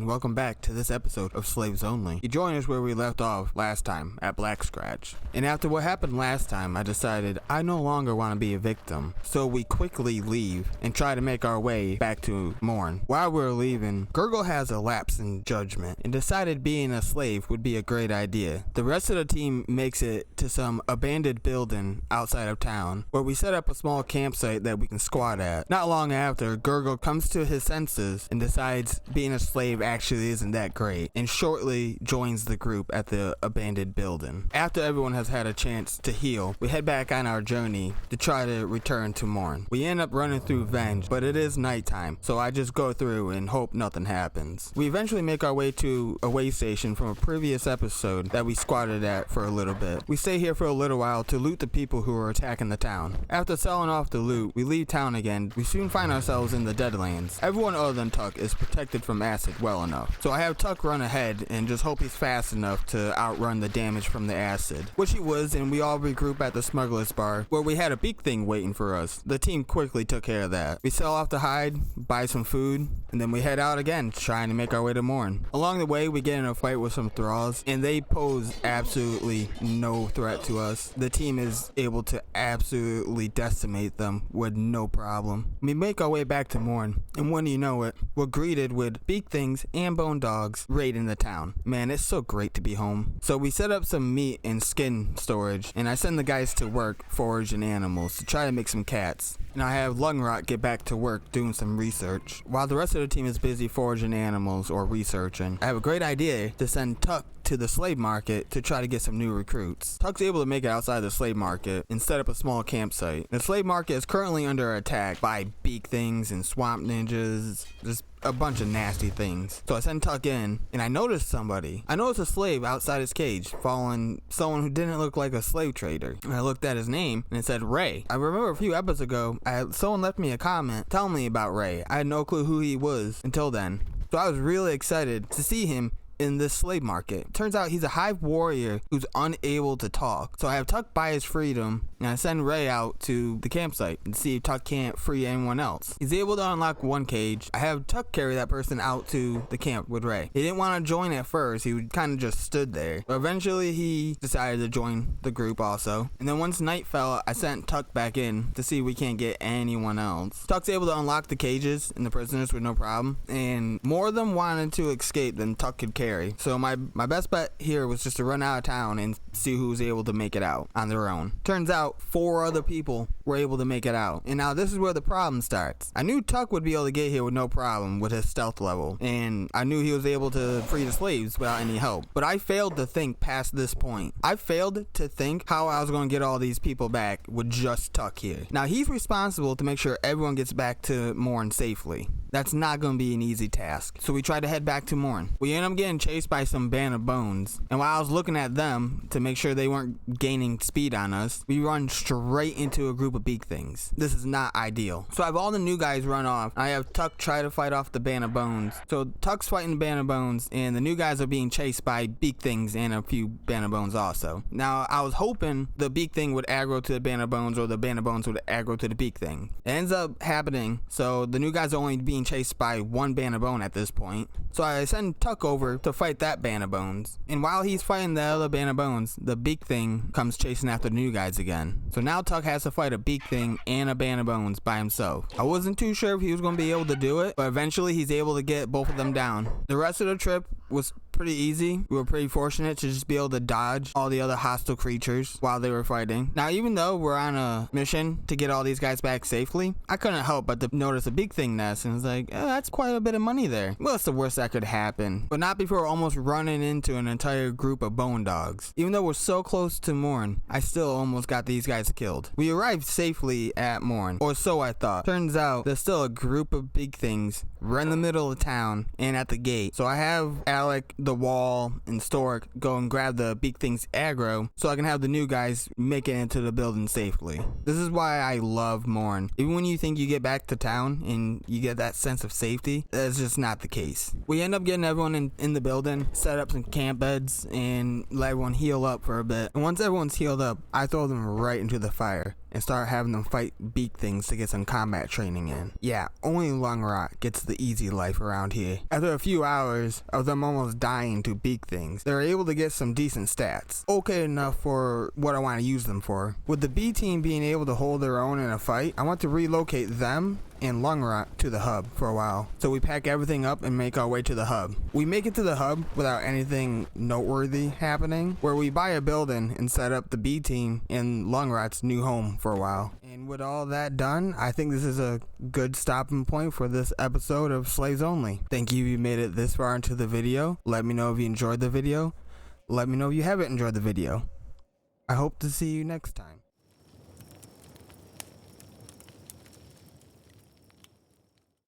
and welcome back to this episode of Slaves Only. You join us where we left off last time at Black Scratch. And after what happened last time, I decided I no longer want to be a victim. So we quickly leave and try to make our way back to Mourn. While we're leaving, Gurgle has a lapse in judgment and decided being a slave would be a great idea. The rest of the team makes it to some abandoned building outside of town where we set up a small campsite that we can squat at. Not long after, Gurgle comes to his senses and decides being a slave actually isn't that great, and shortly joins the group at the abandoned building. After everyone has had a chance to heal, we head back on our journey to try to return to Mourn. We end up running through Venge, but it is nighttime, so I just go through and hope nothing happens. We eventually make our way to a way station from a previous episode that we squatted at for a little bit. We stay here for a little while to loot the people who are attacking the town. After selling off the loot, we leave town again. We soon find ourselves in the Deadlands. Everyone other than Tuck is protected from acid well enough, so I have Tuck run ahead and just hope he's fast enough to outrun the damage from the acid, which he was, and we all regroup at the Smuggler's Bar where we had a big thing waiting for us. The team quickly took care of that. We sell off the hide, buy some food, and then we head out again trying to make our way to Mourn. Along the way, we get in a fight with some thralls, and they pose absolutely no threat to us. The team is able to absolutely decimate them with no problem. We make our way back to Mourn, and when you know it, we're greeted with big things and bone dogs raiding the town. Man, it's so great to be home. So we set up some meat and skin storage, and I send the guys to work foraging animals to try to make some cats. And I have Lungrot get back to work doing some research. While the rest of the team is busy foraging animals or researching, I have a great idea to send Tuck to the slave market to try to get some new recruits. Tuck's able to make it outside the slave market and set up a small campsite. The slave market is currently under attack by beak things and swamp ninjas, just a bunch of nasty things. So I send Tuck in, and I noticed somebody. I noticed a slave outside his cage following someone who didn't look like a slave trader. And I looked at his name, and it said Ray. I remember a few episodes ago, someone left me a comment telling me about Ray. I had no clue who he was until then. So I was really excited to see him in this slave market. Turns out he's a hive warrior who's unable to talk. So I have Tuck buy his freedom, and I send Ray out to the campsite and see if Tuck can't free anyone else. He's able to unlock one cage. I have Tuck carry that person out to the camp with Ray. He didn't want to join at first. He kind of just stood there. But eventually he decided to join the group also. And then once night fell, I sent Tuck back in to see if we can't get anyone else. Tuck's able to unlock the cages and the prisoners with no problem. And more of them wanted to escape than Tuck could carry. So my best bet here was just to run out of town and see who was able to make it out on their own. Turns out 4 other people were able to make it out. And now this is where the problem starts. I knew Tuck would be able to get here with no problem with his stealth level, and I knew he was able to free the slaves without any help. But I failed to think past this point. I failed to think how I was going to get all these people back with just Tuck here. Now he's responsible to make sure everyone gets back to Mourn safely. That's not going to be an easy task. So we tried to head back to Mourn. We end up getting chased by some band of bones, and while I was looking at them to make sure they weren't gaining speed on us, we run straight into a group of beak things. This is not ideal. So I have all the new guys run off. I have Tuck try to fight off the band of bones. So Tuck's fighting the band of bones, and the new guys are being chased by beak things and a few band of bones also. Now I was hoping the beak thing would aggro to the band of bones, or the band of bones would aggro to the beak thing. It ends up happening, so the new guys are only being chased by one band of bone at this point. So I send Tuck over to fight that band of bones, and while he's fighting the other band of bones, the beak thing comes chasing after the new guys again. So now Tuck has to fight a beak thing and a band of bones by himself. I wasn't too sure if he was going to be able to do it, but eventually he's able to get both of them down. The rest of the trip was pretty easy. We were pretty fortunate to just be able to dodge all the other hostile creatures while they were fighting. Now even though we're on a mission to get all these guys back safely, I couldn't help but to notice a big thing nest, and it's like, oh, that's quite a bit of money there. Well, it's the worst that could happen, but not before almost running into an entire group of bone dogs. Even though we're so close to Mourn, I still almost got these guys killed. We arrived safely at Mourn, or so I thought. Turns out there's still a group of big things right in the middle of town and at the gate. So I have Alec, the Wall, and Stork go and grab the big things aggro so I can have the new guys make it into the building safely. This is why I love Mourn. Even when you think you get back to town and you get that sense of safety, that's just not the case. We end up getting everyone in the building, set up some camp beds, and let everyone heal up for a bit. And once everyone's healed up, I throw them right into the fire. and start having them fight beak things to get some combat training in. Yeah, only Lungrot gets the easy life around here. After a few hours of them almost dying to beak things, they're able to get some decent stats. Okay enough for what I want to use them for. With the B team being able to hold their own in a fight, I want to relocate them and Lungrot to the hub for a while. So we pack everything up and make our way to the hub. We make it to the hub without anything noteworthy happening, where we buy a building and set up the B team in Lungrot's new home for a while. And with all that done, I think this is a good stopping point for this episode of Slaves Only. Thank you if you made it this far into the video. Let me know if you enjoyed the video. Let me know if you haven't enjoyed the video. I hope to see you next time.